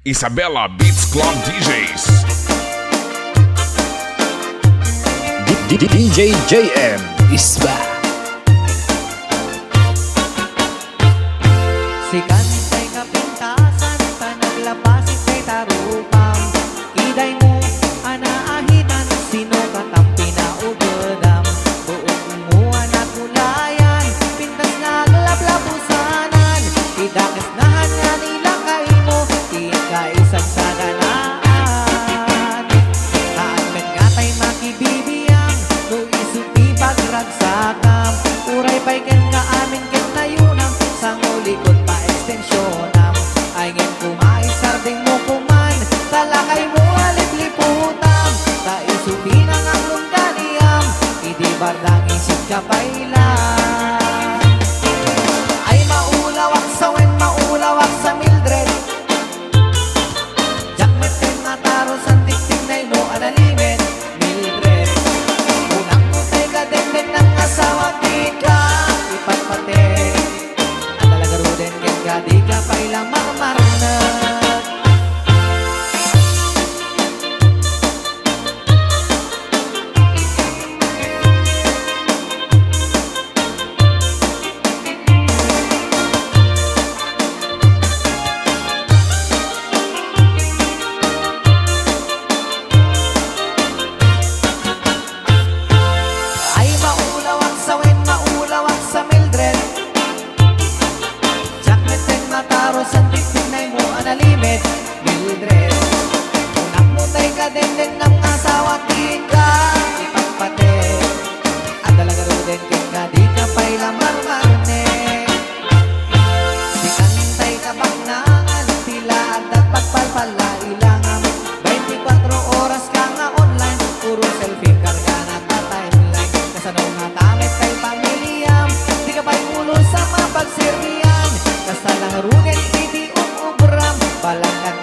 Isabella Beats Club DJs. DJ JM is back. Sikan tay kapintasan, panaglabasin kay tarupang iday mo, anaahitan, sino katang pinaubadam buong mua na kulayan, pintas naglablabusanan idakas nahan nga nila kay mo, ikaisang sa ganaan kaagad nga tay makibibiyang no isupi pagragsakam uray pa'y ken ka amin ken nayunam sang ulikod pa ekstensyonam ay ngin kumais sarding mo kuman talakay mo alipliputam ta isupi nang ang lungganiyam idi bardang isip ka pailan ay maulawak sa wen maulawak sa Mildred jakmet ken mataro sa tiktik na ino analimen Mildred unang utay ka denden ng asawa tika ipatpate at talaga ruden ken ka di ka pailang makamarnat ay maulawak sa wen maulawak sa Mildred jakmet ken mataro sa tiktik na imo analimet Mildred unak mo tay ka denden ng asawa tika ipagpate at talaga ruden ken ka di ka pailang marmarne sikantay ka baknaan tila at dapat palpala ilangam 24 oras ka nga online puro selfie karga na ta timeline kasano nga tamit kay pamilyam di ka pa'y ulo sa mapagsirmiyan kasalang ruden iti umubram balang at